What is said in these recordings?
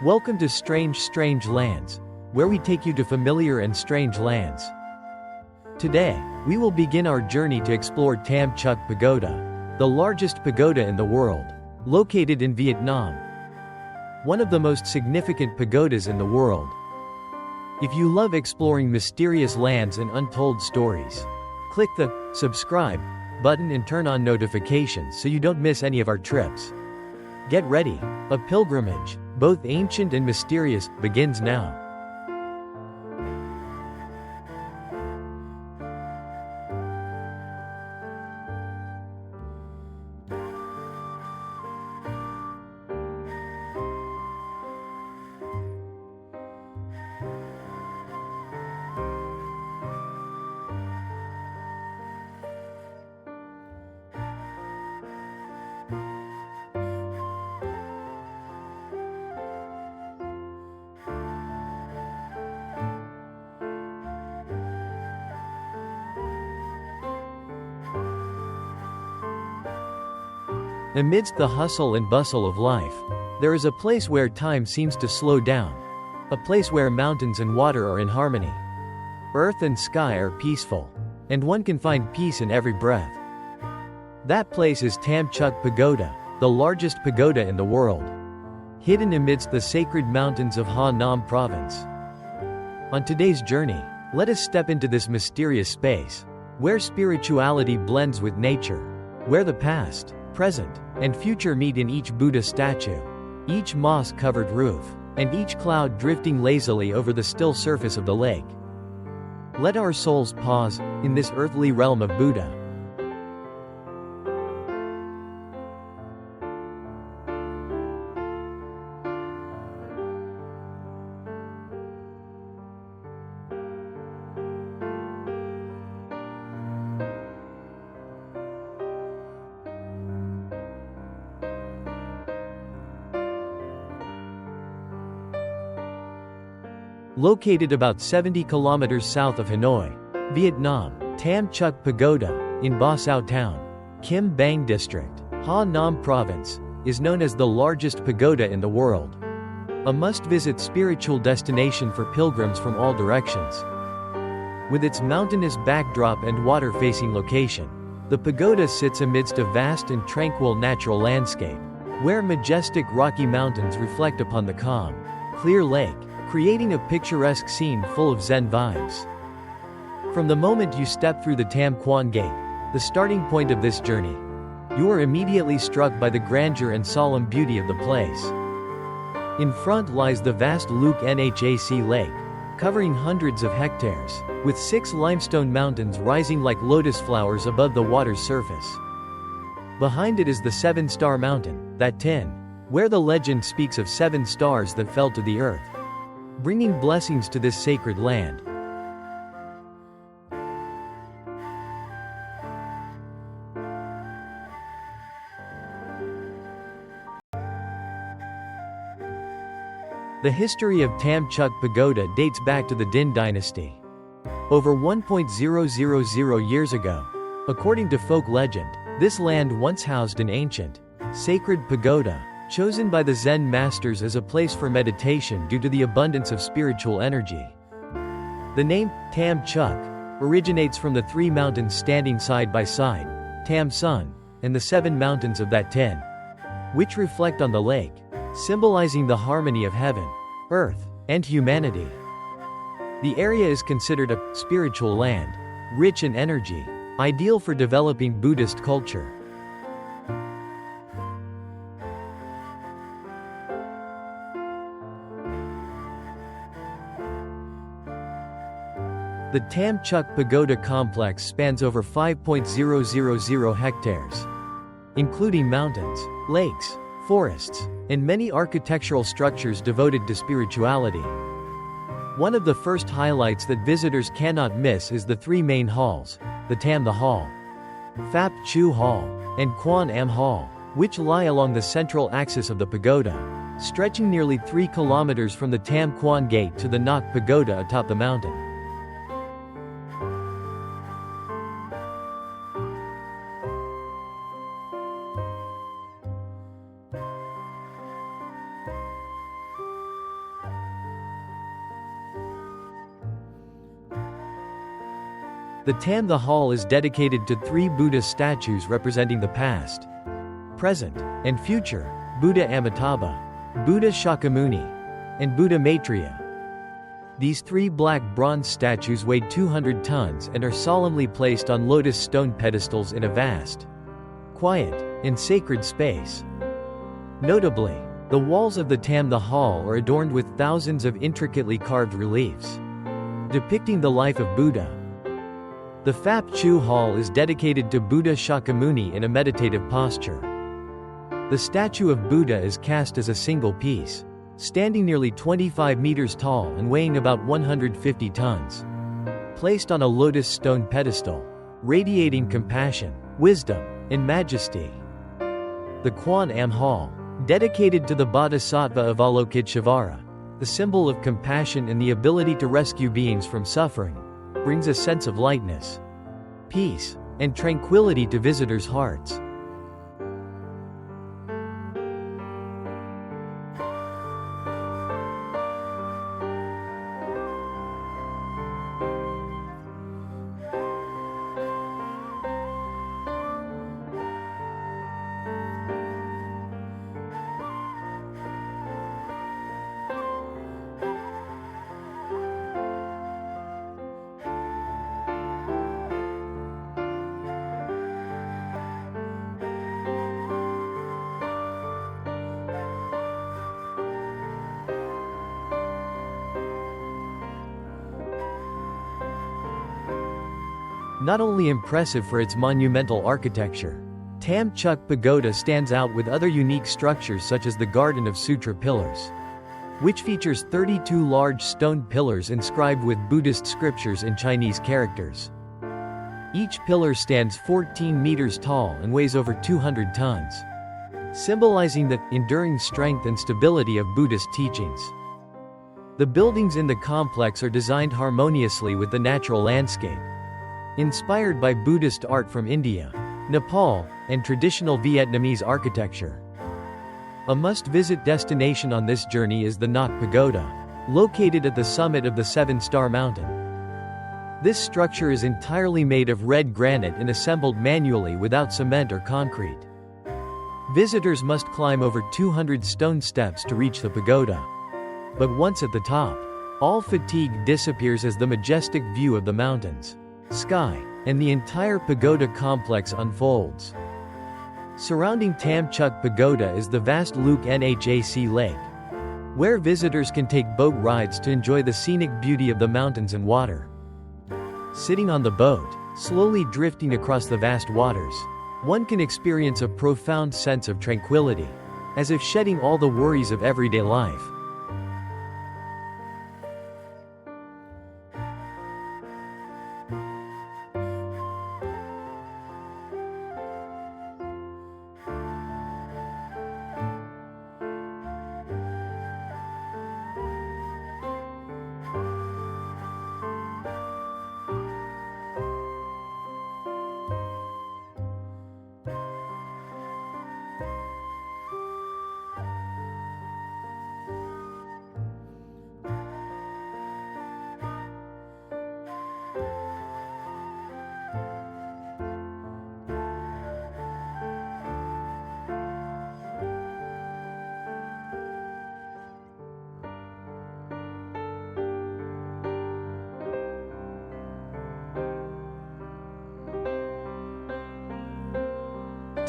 Welcome to Strange Lands, where we take you to familiar and strange lands. Today, we will begin our journey to explore Tam Chuc Pagoda, the largest pagoda in the world, located in Vietnam. One of the most significant pagodas in the world. If you love exploring mysterious lands and untold stories, click the subscribe button and turn on notifications so you don't miss any of our trips. Get ready, a pilgrimage, both ancient and mysterious, begins now. Amidst the hustle and bustle of life, there is a place where time seems to slow down. A place where mountains and water are in harmony. Earth and sky are peaceful, and one can find peace in every breath. That place is Tam Chuc Pagoda, the largest pagoda in the world, hidden amidst the sacred mountains of Ha Nam province. On today's journey, let us step into this mysterious space, where spirituality blends with nature, where the past, present, and future meet in each Buddha statue, each moss-covered roof, and each cloud drifting lazily over the still surface of the lake. Let our souls pause in this earthly realm of Buddha. Located about 70 kilometers south of Hanoi, Vietnam, Tam Chuc Pagoda, in Ba Sao Town, Kim Bang District, Ha Nam Province, is known as the largest pagoda in the world. A must-visit spiritual destination for pilgrims from all directions. With its mountainous backdrop and water-facing location, the pagoda sits amidst a vast and tranquil natural landscape, where majestic rocky mountains reflect upon the calm, clear lake, creating a picturesque scene full of Zen vibes. From the moment you step through the Tam Quan Gate, the starting point of this journey, you are immediately struck by the grandeur and solemn beauty of the place. In front lies the vast Luc Nhac Lake, covering hundreds of hectares, with 6 limestone mountains rising like lotus flowers above the water's surface. Behind it is the 7-star mountain, that Tin, where the legend speaks of 7 stars that fell to the earth, bringing blessings to this sacred land. The history of Tam Chuc Pagoda dates back to the Dinh dynasty. Over 1,000 years ago, according to folk legend, this land once housed an ancient, sacred pagoda, chosen by the Zen masters as a place for meditation due to the abundance of spiritual energy. The name, Tam Chuc, originates from the 3 mountains standing side by side, Tam Sun, and the 7 mountains of that Tin, which reflect on the lake, symbolizing the harmony of heaven, earth, and humanity. The area is considered a spiritual land, rich in energy, ideal for developing Buddhist culture. The Tam Chuc Pagoda complex spans over 5,000 hectares, including mountains, lakes, forests, and many architectural structures devoted to spirituality. One of the first highlights that visitors cannot miss is the 3 main halls, the Tam The Hall, Phap Chu Hall, and Quan Am Hall, which lie along the central axis of the pagoda, stretching nearly 3 kilometers from the Tam Quan Gate to the Ngoc Pagoda atop the mountain. The Tam the Hall is dedicated to 3 Buddha statues representing the past, present, and future: Buddha Amitabha, Buddha Shakyamuni, and Buddha Maitreya. These 3 black bronze statues weigh 200 tons and are solemnly placed on lotus stone pedestals in a vast, quiet, and sacred space. Notably, the walls of the Tam the Hall are adorned with thousands of intricately carved reliefs depicting the life of Buddha. The Tam Chuc Hall is dedicated to Buddha Shakyamuni in a meditative posture. The statue of Buddha is cast as a single piece, standing nearly 25 meters tall and weighing about 150 tons. Placed on a lotus stone pedestal, radiating compassion, wisdom, and majesty. The Quan Am Hall, dedicated to the Bodhisattva Avalokiteshvara, the symbol of compassion and the ability to rescue beings from suffering, brings a sense of lightness, peace, and tranquility to visitors' hearts. Not only impressive for its monumental architecture, Tam Chuc Pagoda stands out with other unique structures such as the Garden of Sutra Pillars, which features 32 large stone pillars inscribed with Buddhist scriptures in Chinese characters. Each pillar stands 14 meters tall and weighs over 200 tons, symbolizing the enduring strength and stability of Buddhist teachings. The buildings in the complex are designed harmoniously with the natural landscape, inspired by Buddhist art from India, Nepal, and traditional Vietnamese architecture. A must-visit destination on this journey is the Ngoc Pagoda, located at the summit of the 7-star mountain. This structure is entirely made of red granite and assembled manually without cement or concrete. Visitors must climb over 200 stone steps to reach the pagoda. But once at the top, all fatigue disappears as the majestic view of the mountains, sky, and the entire pagoda complex unfolds. Surrounding Tam Chuc Pagoda is the vast Luc Nhac Lake, where visitors can take boat rides to enjoy the scenic beauty of the mountains and water. Sitting on the boat, slowly drifting across the vast waters, one can experience a profound sense of tranquility, as if shedding all the worries of everyday life.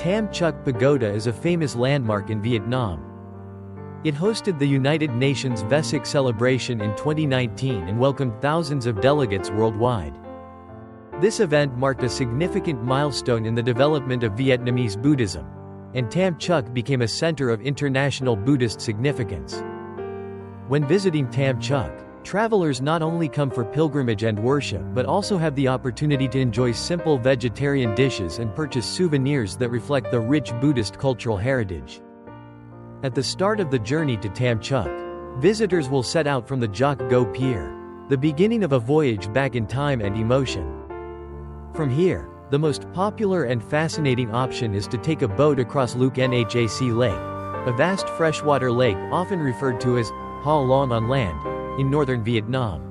Tam Chuc Pagoda is a famous landmark in Vietnam. It hosted the United Nations Vesak celebration in 2019 and welcomed thousands of delegates worldwide. This event marked a significant milestone in the development of Vietnamese Buddhism, and Tam Chuc became a center of international Buddhist significance. When visiting Tam Chuc, travelers not only come for pilgrimage and worship but also have the opportunity to enjoy simple vegetarian dishes and purchase souvenirs that reflect the rich Buddhist cultural heritage. At the start of the journey to Tam Chuc, visitors will set out from the Joc Go Pier, the beginning of a voyage back in time and emotion. From here, the most popular and fascinating option is to take a boat across Luc Nhac Lake, a vast freshwater lake often referred to as Ha Long on land, in northern Vietnam.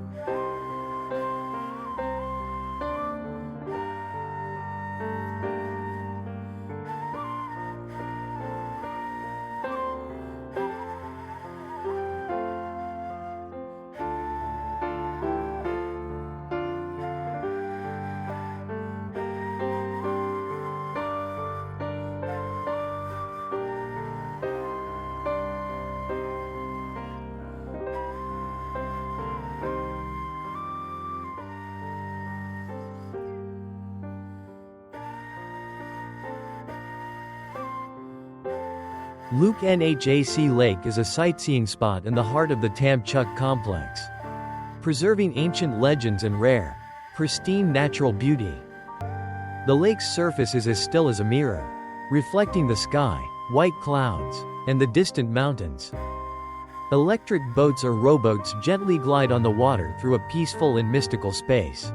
Luke Nhac Lake is a sightseeing spot in the heart of the Tam Chuc complex, preserving ancient legends and rare, pristine natural beauty. The lake's surface is as still as a mirror, reflecting the sky, white clouds, and the distant mountains. Electric boats or rowboats gently glide on the water through a peaceful and mystical space.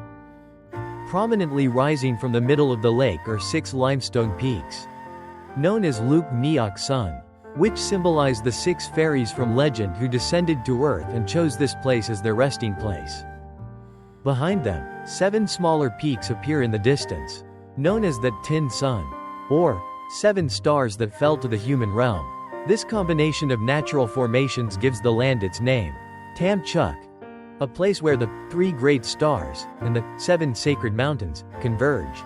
Prominently rising from the middle of the lake are 6 limestone peaks, known as Luke Nhac Sun, which symbolize the 6 fairies from legend who descended to earth and chose this place as their resting place. Behind them, 7 smaller peaks appear in the distance, known as the Tin Sun, or 7 stars that fell to the human realm. This combination of natural formations gives the land its name, Tam Chuc, a place where the 3 great stars and the 7 sacred mountains converge,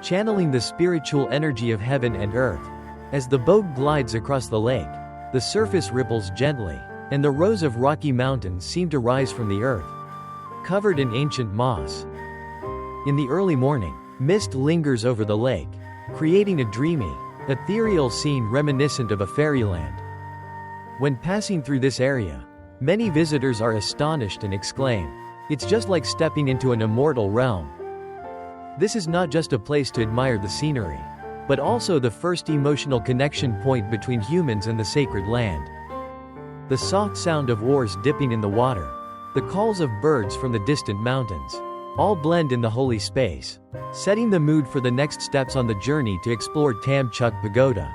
channeling the spiritual energy of heaven and earth. As the boat glides across the lake, the surface ripples gently, and the rows of rocky mountains seem to rise from the earth, covered in ancient moss. In the early morning, mist lingers over the lake, creating a dreamy, ethereal scene reminiscent of a fairyland. When passing through this area, many visitors are astonished and exclaim, "It's just like stepping into an immortal realm." This is not just a place to admire the scenery, but also the first emotional connection point between humans and the sacred land. The soft sound of oars dipping in the water, the calls of birds from the distant mountains, all blend in the holy space, setting the mood for the next steps on the journey to explore Tam Chuc Pagoda.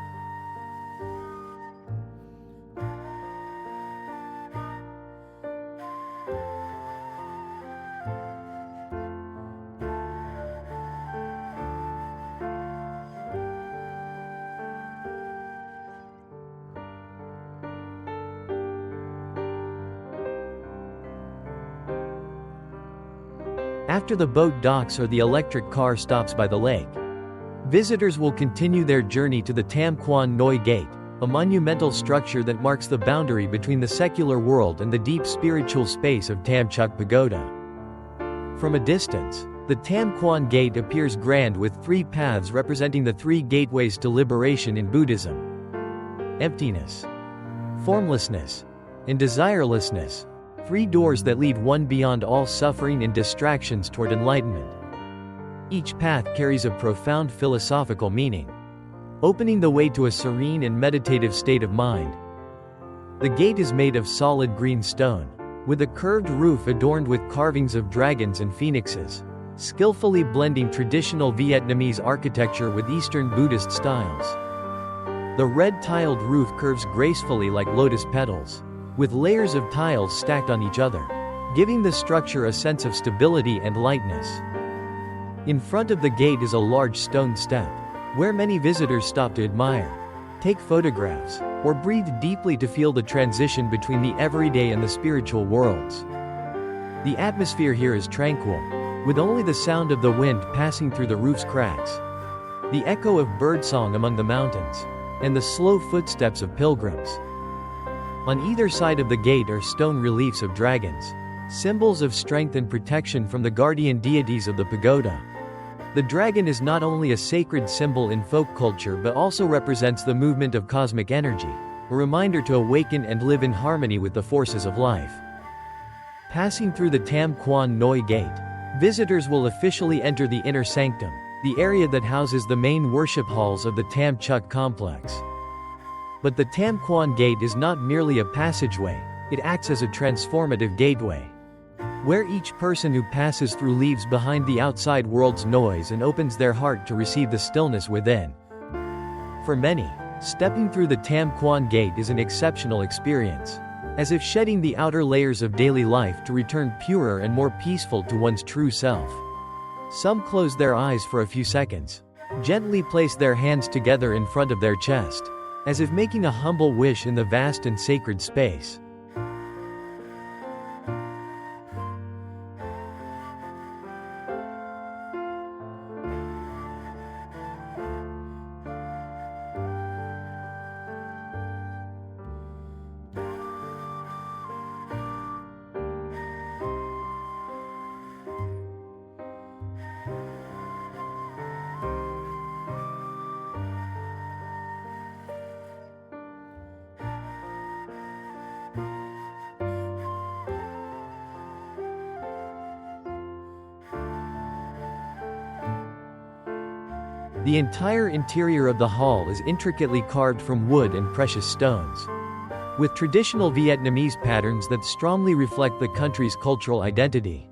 After the boat docks or the electric car stops by the lake, visitors will continue their journey to the Tam Quan Noi Gate, a monumental structure that marks the boundary between the secular world and the deep spiritual space of Tam Chuc Pagoda. From a distance, the Tam Quan Gate appears grand with 3 paths representing the 3 gateways to liberation in Buddhism: emptiness, formlessness, and desirelessness. 3 doors that lead one beyond all suffering and distractions toward enlightenment. Each path carries a profound philosophical meaning, opening the way to a serene and meditative state of mind. The gate is made of solid green stone, with a curved roof adorned with carvings of dragons and phoenixes, skillfully blending traditional Vietnamese architecture with Eastern Buddhist styles. The red tiled roof curves gracefully like lotus petals, with layers of tiles stacked on each other, giving the structure a sense of stability and lightness. In front of the gate is a large stone step, where many visitors stop to admire, take photographs, or breathe deeply to feel the transition between the everyday and the spiritual worlds. The atmosphere here is tranquil, with only the sound of the wind passing through the roof's cracks, the echo of birdsong among the mountains, and the slow footsteps of pilgrims. On either side of the gate are stone reliefs of dragons, symbols of strength and protection from the guardian deities of the pagoda. The dragon is not only a sacred symbol in folk culture but also represents the movement of cosmic energy, a reminder to awaken and live in harmony with the forces of life. Passing through the Tam Quan Noi Gate, visitors will officially enter the inner sanctum, the area that houses the main worship halls of the Tam Chuc complex. But the Tam Quan Gate is not merely a passageway, it acts as a transformative gateway, where each person who passes through leaves behind the outside world's noise and opens their heart to receive the stillness within. For many, stepping through the Tam Quan Gate is an exceptional experience, as if shedding the outer layers of daily life to return purer and more peaceful to one's true self. Some close their eyes for a few seconds, gently place their hands together in front of their chest, as if making a humble wish in the vast and sacred space. The entire interior of the hall is intricately carved from wood and precious stones, with traditional Vietnamese patterns that strongly reflect the country's cultural identity.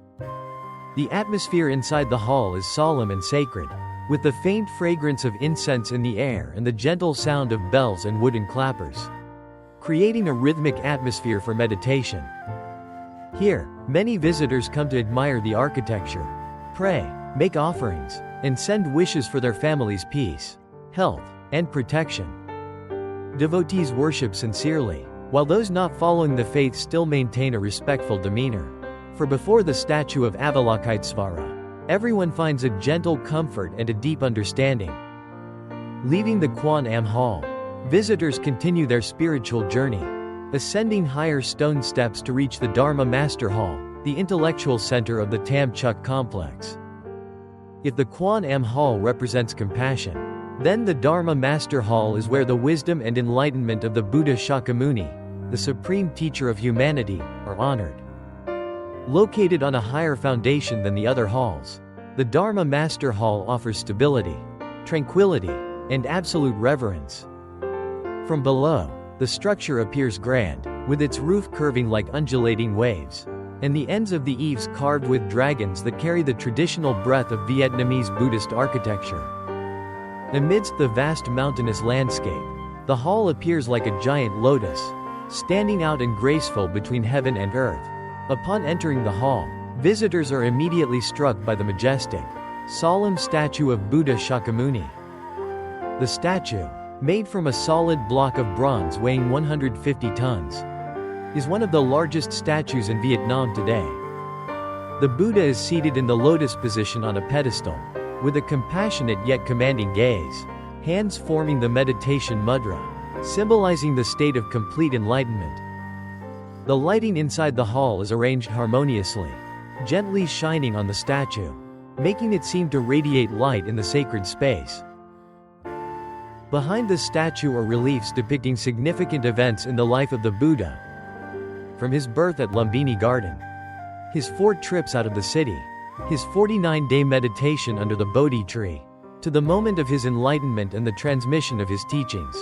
The atmosphere inside the hall is solemn and sacred, with the faint fragrance of incense in the air and the gentle sound of bells and wooden clappers, creating a rhythmic atmosphere for meditation. Here, many visitors come to admire the architecture, pray, make offerings, and send wishes for their family's peace, health, and protection. Devotees worship sincerely, while those not following the faith still maintain a respectful demeanor. For before the statue of Avalokitesvara, everyone finds a gentle comfort and a deep understanding. Leaving the Quan Am Hall, visitors continue their spiritual journey, ascending higher stone steps to reach the Dharma Master Hall, the intellectual center of the Tam Chuc complex. If the Quan Am Hall represents compassion, then the Dharma Master Hall is where the wisdom and enlightenment of the Buddha Shakyamuni, the supreme teacher of humanity, are honored. Located on a higher foundation than the other halls, the Dharma Master Hall offers stability, tranquility, and absolute reverence. From below, the structure appears grand, with its roof curving like undulating waves, and the ends of the eaves carved with dragons that carry the traditional breath of Vietnamese Buddhist architecture. Amidst the vast mountainous landscape, the hall appears like a giant lotus, standing out and graceful between heaven and earth. Upon entering the hall, visitors are immediately struck by the majestic, solemn statue of Buddha Shakyamuni. The statue, made from a solid block of bronze weighing 150 tons, is one of the largest statues in Vietnam today. The Buddha is seated in the lotus position on a pedestal, with a compassionate yet commanding gaze, hands forming the meditation mudra, symbolizing the state of complete enlightenment. The lighting inside the hall is arranged harmoniously, gently shining on the statue, making it seem to radiate light in the sacred space. Behind the statue are reliefs depicting significant events in the life of the Buddha, from his birth at Lumbini Garden, his 4 trips out of the city, his 49-day meditation under the Bodhi tree, to the moment of his enlightenment and the transmission of his teachings.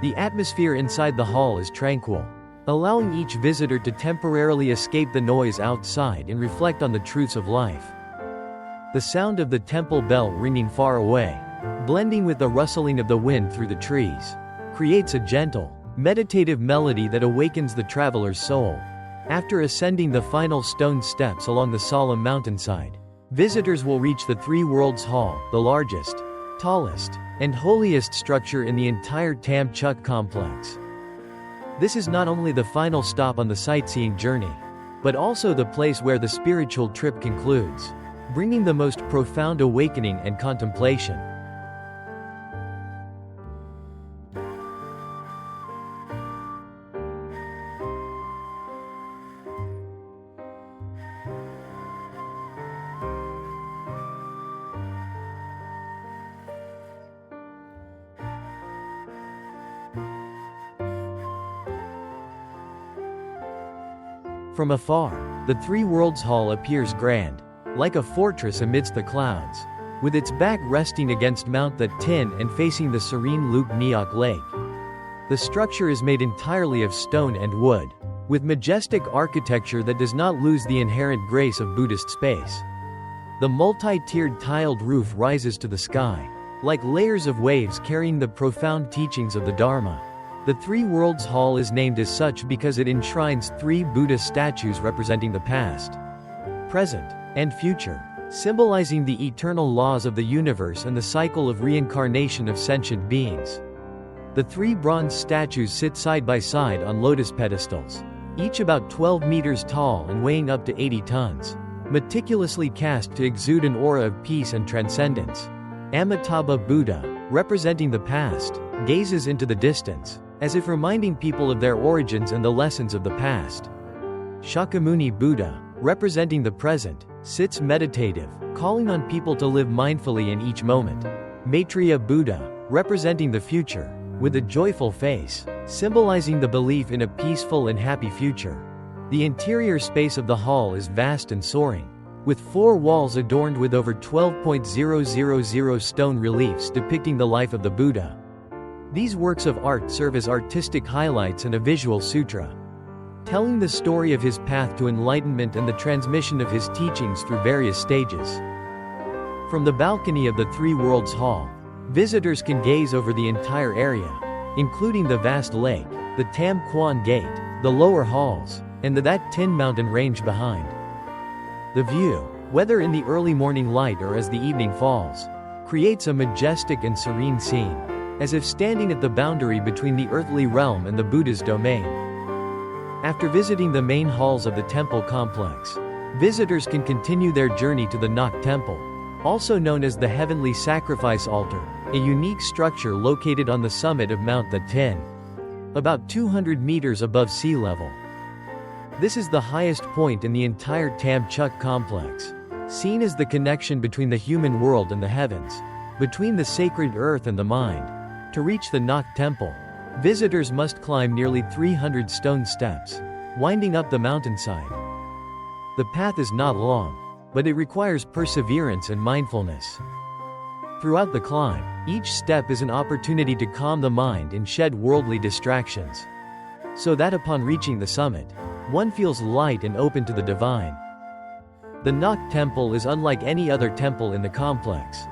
The atmosphere inside the hall is tranquil, allowing each visitor to temporarily escape the noise outside and reflect on the truths of life. The sound of the temple bell ringing far away, blending with the rustling of the wind through the trees, creates a gentle, meditative melody that awakens the traveler's soul. After ascending the final stone steps along the solemn mountainside, visitors will reach the Three Worlds Hall, the largest, tallest, and holiest structure in the entire Tam Chuc complex. This is not only the final stop on the sightseeing journey, but also the place where the spiritual trip concludes, bringing the most profound awakening and contemplation. From afar, the Three Worlds Hall appears grand, like a fortress amidst the clouds, with its back resting against Mount That Tin and facing the serene Luc Neok Lake. The structure is made entirely of stone and wood, with majestic architecture that does not lose the inherent grace of Buddhist space. The multi-tiered tiled roof rises to the sky, like layers of waves carrying the profound teachings of the Dharma. The Three Worlds Hall is named as such because it enshrines 3 Buddha statues representing the past, present, and future, symbolizing the eternal laws of the universe and the cycle of reincarnation of sentient beings. The 3 bronze statues sit side by side on lotus pedestals, each about 12 meters tall and weighing up to 80 tons, meticulously cast to exude an aura of peace and transcendence. Amitabha Buddha, representing the past, gazes into the distance, as if reminding people of their origins and the lessons of the past. Shakyamuni Buddha, representing the present, sits meditative, calling on people to live mindfully in each moment. Maitreya Buddha, representing the future, with a joyful face, symbolizing the belief in a peaceful and happy future. The interior space of the hall is vast and soaring, with 4 walls adorned with over 12,000 stone reliefs depicting the life of the Buddha. These works of art serve as artistic highlights and a visual sutra, telling the story of his path to enlightenment and the transmission of his teachings through various stages. From the balcony of the Three Worlds Hall, visitors can gaze over the entire area, including the vast lake, the Tam Chuc Gate, the lower halls, and the That Tin Mountain range behind. The view, whether in the early morning light or as the evening falls, creates a majestic and serene scene, as if standing at the boundary between the earthly realm and the Buddha's domain. After visiting the main halls of the temple complex, visitors can continue their journey to the Nok Temple, also known as the Heavenly Sacrifice Altar, a unique structure located on the summit of Mount That Tin, about 200 meters above sea level. This is the highest point in the entire Tam Chuc complex, seen as the connection between the human world and the heavens, between the sacred earth and the mind. To reach the Nok Temple, visitors must climb nearly 300 stone steps, winding up the mountainside. The path is not long, but it requires perseverance and mindfulness. Throughout the climb, each step is an opportunity to calm the mind and shed worldly distractions, so that upon reaching the summit, one feels light and open to the divine. The Nok Temple is unlike any other temple in the complex.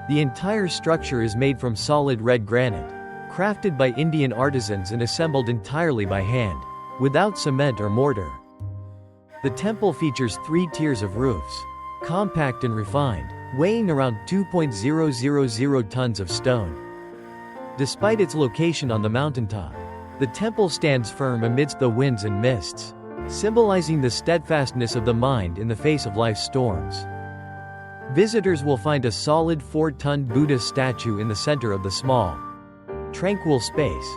The entire structure is made from solid red granite, crafted by Indian artisans and assembled entirely by hand, without cement or mortar. The temple features 3 tiers of roofs, compact and refined, weighing around 2,000 tons of stone. Despite its location on the mountaintop, the temple stands firm amidst the winds and mists, symbolizing the steadfastness of the mind in the face of life's storms. Visitors will find a solid 4-ton Buddha statue in the center of the small, tranquil space.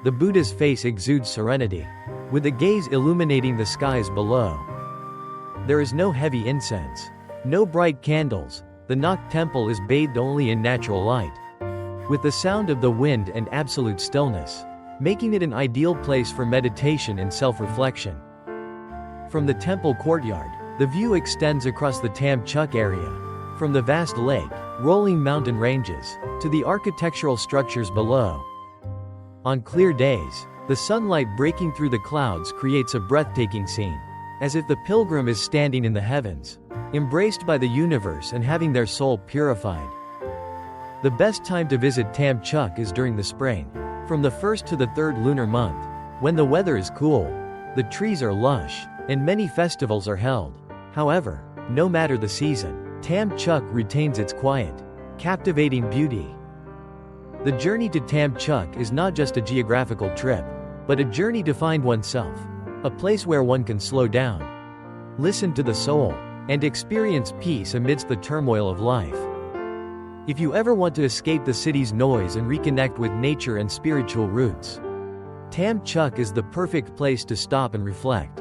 The Buddha's face exudes serenity, with a gaze illuminating the skies below. There is no heavy incense, no bright candles. The Nok Temple is bathed only in natural light, with the sound of the wind and absolute stillness, making it an ideal place for meditation and self-reflection. From the temple courtyard, the view extends across the Tam Chuc area, from the vast lake, rolling mountain ranges, to the architectural structures below. On clear days, the sunlight breaking through the clouds creates a breathtaking scene, as if the pilgrim is standing in the heavens, embraced by the universe and having their soul purified. The best time to visit Tam Chuc is during the spring, from the 1st to the 3rd lunar month, when the weather is cool, the trees are lush, and many festivals are held. However, no matter the season, Tam Chuc retains its quiet, captivating beauty. The journey to Tam Chuc is not just a geographical trip, but a journey to find oneself, a place where one can slow down, listen to the soul, and experience peace amidst the turmoil of life. If you ever want to escape the city's noise and reconnect with nature and spiritual roots, Tam Chuc is the perfect place to stop and reflect.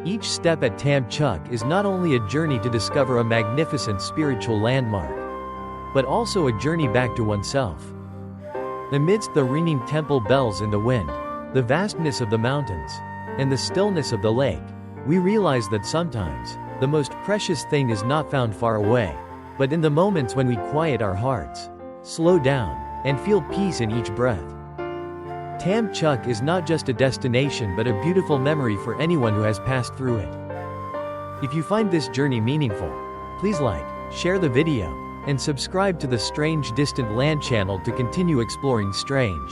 Each step at Tam Chuc is not only a journey to discover a magnificent spiritual landmark, but also a journey back to oneself. Amidst the ringing temple bells in the wind, the vastness of the mountains, and the stillness of the lake, we realize that sometimes, the most precious thing is not found far away, but in the moments when we quiet our hearts, slow down, and feel peace in each breath. Tam Chuc is not just a destination but a beautiful memory for anyone who has passed through it. If you find this journey meaningful, please like, share the video, and subscribe to the Strange Distant Land channel to continue exploring strange,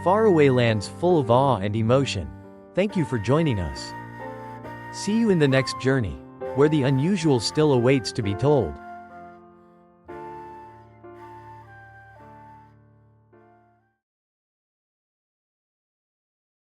faraway lands full of awe and emotion. Thank you for joining us. See you in the next journey, where the unusual still awaits to be told.